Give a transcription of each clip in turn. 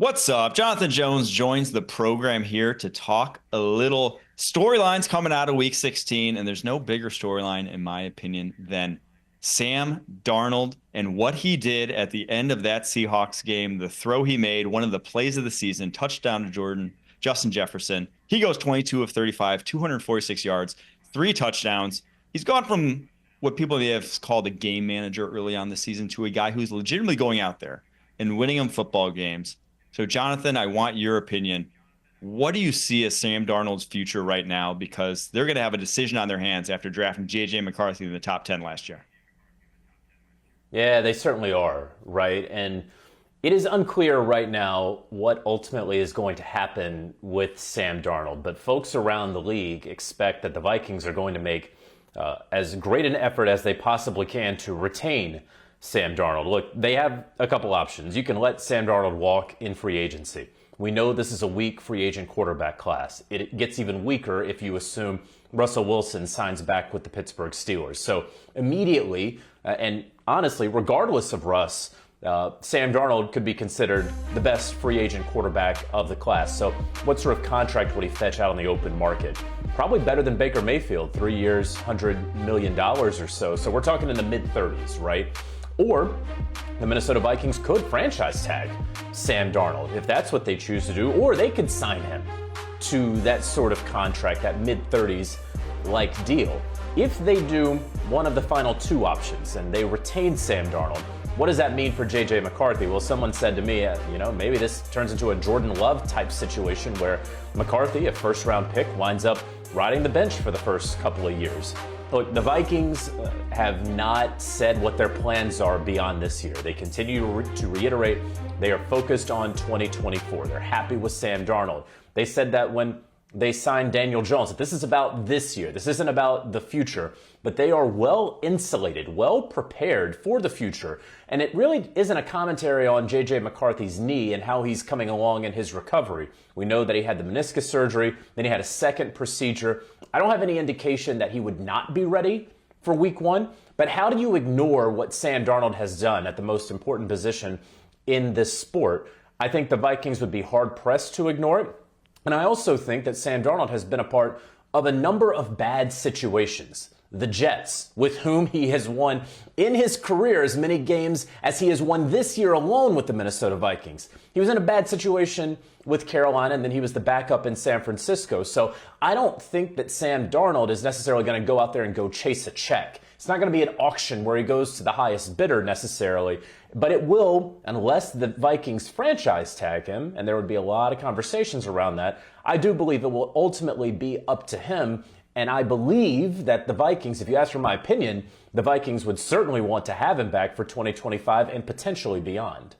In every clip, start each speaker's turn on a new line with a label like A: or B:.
A: What's up? Jonathan Jones joins the program here to talk a little storylines coming out of week 16. And there's no bigger storyline, in my opinion, than Sam Darnold and what he did at the end of that Seahawks game. The throw he made, one of the plays of the season, touchdown to Justin Jefferson. He goes 22 of 35, 246 yards, three touchdowns. He's gone from what people may have called a game manager early on the season to a guy who's legitimately going out there and winning them football games. So, Jonathan, I want your opinion. What do you see as Sam Darnold's future right now? Because they're going to have a decision on their hands after drafting J.J. McCarthy in the top 10 last year.
B: Yeah, they certainly are, right? And it is unclear right now what ultimately is going to happen with Sam Darnold. But folks around the league expect that the Vikings are going to make as great an effort as they possibly can to retain Sam Darnold. Look, they have a couple options. You can let Sam Darnold walk in free agency. We know this is a weak free agent quarterback class. It gets even weaker if you assume Russell Wilson signs back with the Pittsburgh Steelers. So immediately, and honestly, regardless of Russ, Sam Darnold could be considered the best free agent quarterback of the class. So what sort of contract would he fetch out on the open market? Probably better than Baker Mayfield, 3 years, $100 million or so. So we're talking in the mid-30s, right? Or the Minnesota Vikings could franchise tag Sam Darnold if that's what they choose to do, or they could sign him to that sort of contract, that mid-30s like deal. If they do one of the final two options and they retain Sam Darnold, what does that mean for J.J. McCarthy? Well, someone said to me, maybe this turns into a Jordan Love type situation where McCarthy, a first-round pick, winds up riding the bench for the first couple of years. Look, the Vikings have not said what their plans are beyond this year. They continue to reiterate they are focused on 2024. They're happy with Sam Darnold. They said that when they signed Daniel Jones, that this is about this year. This isn't about the future, but they are well insulated, well prepared for the future. And it really isn't a commentary on J.J. McCarthy's knee and how he's coming along in his recovery. We know that he had the meniscus surgery, then he had a second procedure. I don't have any indication that he would not be ready for week one, but how do you ignore what Sam Darnold has done at the most important position in this sport? I think the Vikings would be hard-pressed to ignore it. And I also think that Sam Darnold has been a part of a number of bad situations. The Jets, with whom he has won in his career as many games as he has won this year alone with the Minnesota Vikings. He was in a bad situation with Carolina, and then he was the backup in San Francisco. So I don't think that Sam Darnold is necessarily going to go out there and go chase a check. It's not going to be an auction where he goes to the highest bidder necessarily, but it will, unless the Vikings franchise tag him, and there would be a lot of conversations around that, I do believe it will ultimately be up to him. And I believe that the Vikings, if you ask for my opinion, the Vikings would certainly want to have him back for 2025 and potentially beyond.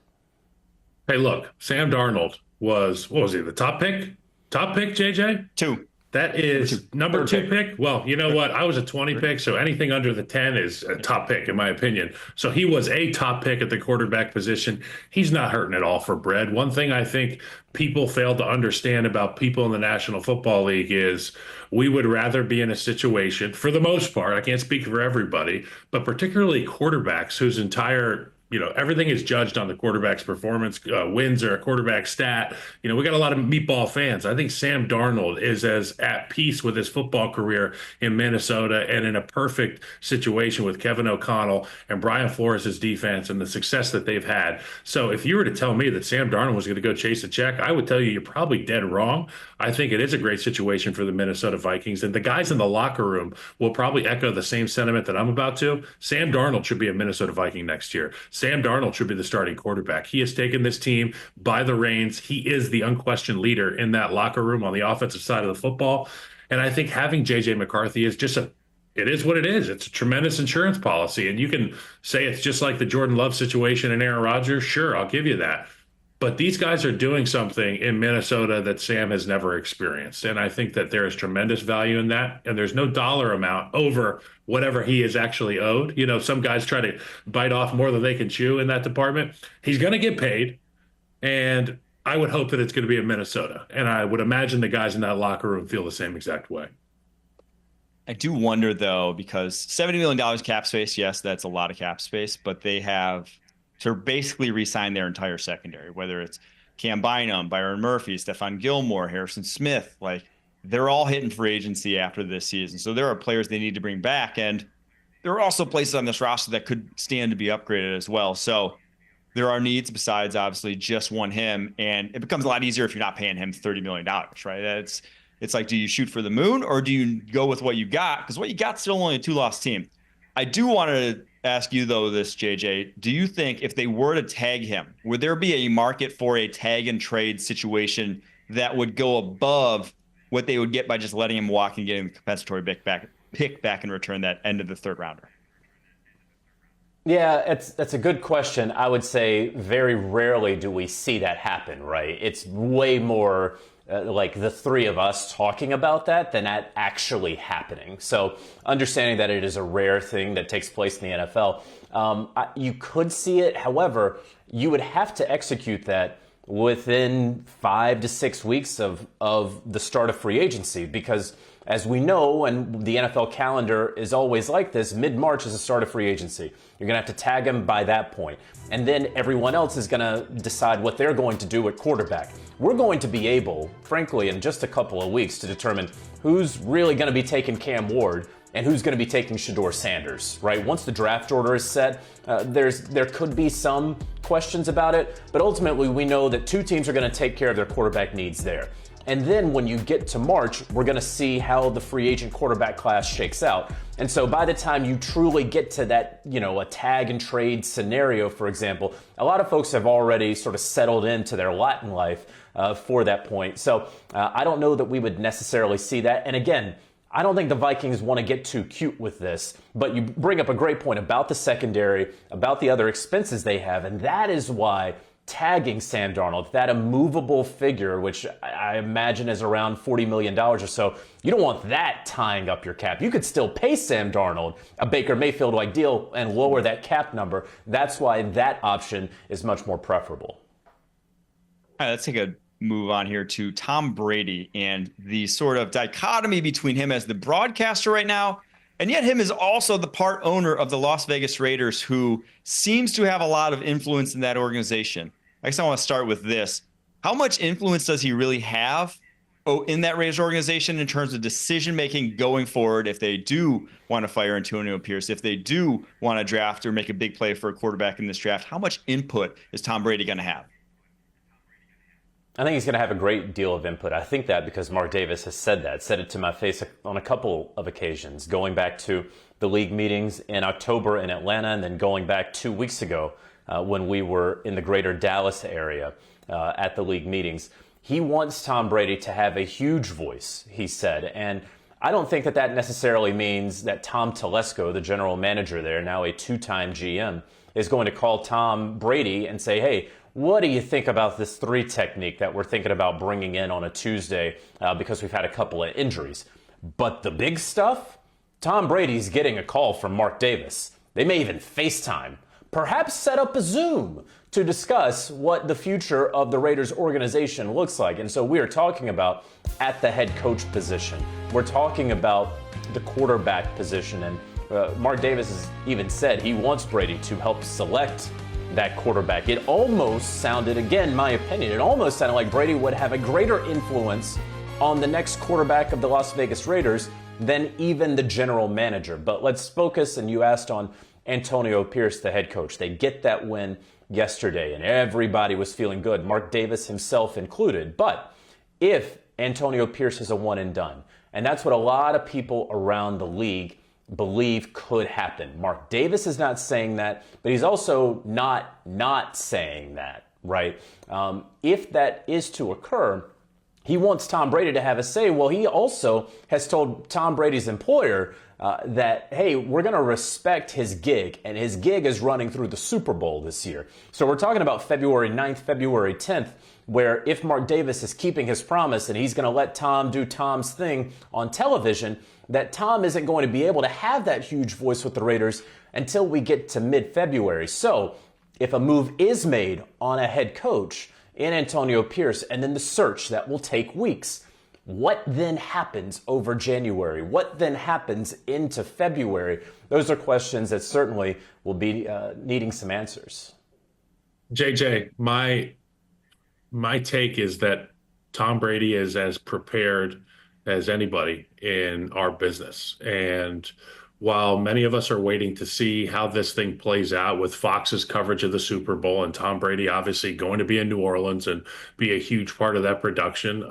C: Hey, look, Sam Darnold was, what was he, the top pick? Top pick, JJ?
A: Two.
C: That is number two pick. Well, you know what? I was a 20 pick, so anything under the 10 is a top pick, in my opinion. So he was a top pick at the quarterback position. He's not hurting at all for bread. One thing I think people fail to understand about people in the National Football League is we would rather be in a situation, for the most part, I can't speak for everybody, but particularly quarterbacks whose entire everything is judged on the quarterback's performance. Wins are a quarterback stat. We got a lot of meatball fans. I think Sam Darnold is as at peace with his football career in Minnesota and in a perfect situation with Kevin O'Connell and Brian Flores' defense and the success that they've had. So if you were to tell me that Sam Darnold was going to go chase a check, I would tell you you're probably dead wrong. I think it is a great situation for the Minnesota Vikings. And the guys in the locker room will probably echo the same sentiment that I'm about to. Sam Darnold should be a Minnesota Viking next year. Sam Darnold should be the starting quarterback. He has taken this team by the reins. He is the unquestioned leader in that locker room on the offensive side of the football. And I think having J.J. McCarthy is just it is what it is. It's a tremendous insurance policy. And you can say it's just like the Jordan Love situation and Aaron Rodgers. Sure, I'll give you that. But these guys are doing something in Minnesota that Sam has never experienced. And I think that there is tremendous value in that. And there's no dollar amount over whatever he is actually owed. Some guys try to bite off more than they can chew in that department. He's going to get paid. And I would hope that it's going to be in Minnesota. And I would imagine the guys in that locker room feel the same exact way.
A: I do wonder, though, because $70 million cap space, yes, that's a lot of cap space, but they have to basically re-sign their entire secondary, whether it's Cam Bynum, Byron Murphy, Stephon Gilmore, Harrison Smith, like they're all hitting free agency after this season. So there are players they need to bring back. And there are also places on this roster that could stand to be upgraded as well. So there are needs besides obviously just one him. And it becomes a lot easier if you're not paying him $30 million, right? It's like, do you shoot for the moon or do you go with what you got? Because what you got still only a 2-loss team. I do want to ask you, though, this, JJ. Do you think if they were to tag him, would there be a market for a tag and trade situation that would go above what they would get by just letting him walk and getting the compensatory pick back in return that end of the third rounder?
B: Yeah, that's a good question. I would say very rarely do we see that happen, right? It's way more like the three of us talking about that than that actually happening. So understanding that it is a rare thing that takes place in the NFL, you could see it. However, you would have to execute that within 5 to 6 weeks of the start of free agency, because as we know, and the NFL calendar is always like this, mid-March is the start of free agency. You're going to have to tag him by that point. And then everyone else is going to decide what they're going to do at quarterback. We're going to be able, frankly, in just a couple of weeks to determine who's really going to be taking Cam Ward and who's going to be taking Shedeur Sanders, right? Once the draft order is set, there could be some questions about it, but ultimately we know that two teams are going to take care of their quarterback needs there. And then when you get to March, we're going to see how the free agent quarterback class shakes out. And so by the time you truly get to that, a tag and trade scenario, for example, a lot of folks have already sort of settled into their lot in life for that point. So I don't know that we would necessarily see that. And again, I don't think the Vikings want to get too cute with this, but you bring up a great point about the secondary, about the other expenses they have, and that is why tagging Sam Darnold, that immovable figure, which I imagine is around $40 million or so, you don't want that tying up your cap. You could still pay Sam Darnold a Baker Mayfield-like deal and lower that cap number. That's why that option is much more preferable.
A: All right, let's take a move on here to Tom Brady and the sort of dichotomy between him as the broadcaster right now, and yet him is also the part owner of the Las Vegas Raiders, who seems to have a lot of influence in that organization. I guess I want to start with this. How much influence does he really have in that Raiders organization in terms of decision-making going forward if they do want to fire Antonio Pierce, if they do want to draft or make a big play for a quarterback in this draft? How much input is Tom Brady going to have?
B: I think he's going to have a great deal of input. I think that because Mark Davis has said it to my face on a couple of occasions, going back to the league meetings in October in Atlanta and then going back 2 weeks ago when we were in the greater Dallas area at the league meetings. He wants Tom Brady to have a huge voice, he said. And I don't think that necessarily means that Tom Telesco, the general manager there, now a two-time GM, is going to call Tom Brady and say, hey, what do you think about this 3 technique that we're thinking about bringing in on a Tuesday because we've had a couple of injuries? But the big stuff, Tom Brady's getting a call from Mark Davis. They may even FaceTime, perhaps set up a Zoom to discuss what the future of the Raiders organization looks like. And so we are talking about at the head coach position. We're talking about the quarterback position. And Mark Davis has even said he wants Brady to help select that quarterback. It almost sounded, again, my opinion, it almost sounded like Brady would have a greater influence on the next quarterback of the Las Vegas Raiders than even the general manager. But let's focus, and you asked on Antonio Pierce, the head coach. They get that win yesterday, and everybody was feeling good, Mark Davis himself included. But if Antonio Pierce is a one and done, and that's what a lot of people around the league believe could happen. Mark Davis is not saying that, but he's also not saying that, right? If that is to occur, he wants Tom Brady to have a say. Well, he also has told Tom Brady's employer that, hey, we're going to respect his gig, and his gig is running through the Super Bowl this year. So we're talking about February 9th, February 10th, where if Mark Davis is keeping his promise and he's going to let Tom do Tom's thing on television, that Tom isn't going to be able to have that huge voice with the Raiders until we get to mid-February. So if a move is made on a head coach in Antonio Pierce and then the search that will take weeks, what then happens over January? What then happens into February? Those are questions that certainly will be needing some answers.
C: JJ, My take is that Tom Brady is as prepared as anybody in our business. And while many of us are waiting to see how this thing plays out with Fox's coverage of the Super Bowl and Tom Brady obviously going to be in New Orleans and be a huge part of that production,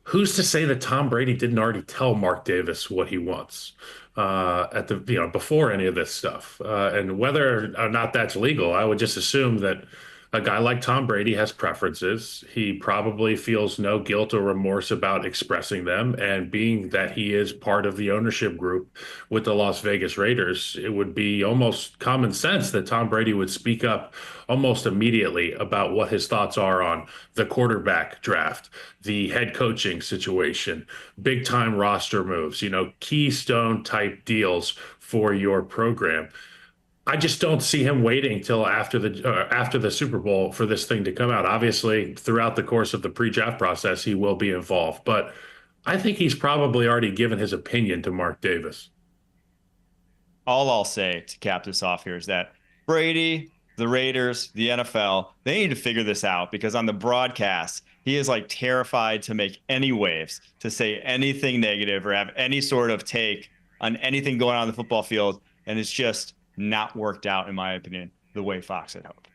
C: who's to say that Tom Brady didn't already tell Mark Davis what he wants at the before any of this stuff? And whether or not that's legal, I would just assume that a guy like Tom Brady has preferences. He probably feels no guilt or remorse about expressing them. And being that he is part of the ownership group with the Las Vegas Raiders, it would be almost common sense that Tom Brady would speak up almost immediately about what his thoughts are on the quarterback draft, the head coaching situation, big time roster moves, keystone type deals for your program. I just don't see him waiting till after the Super Bowl for this thing to come out. Obviously, throughout the course of the pre-draft process, he will be involved, but I think he's probably already given his opinion to Mark Davis.
A: All I'll say to cap this off here is that Brady, the Raiders, the NFL, they need to figure this out because on the broadcast, he is like terrified to make any waves, to say anything negative or have any sort of take on anything going on the football field. And it's just not worked out, in my opinion, the way Fox had hoped.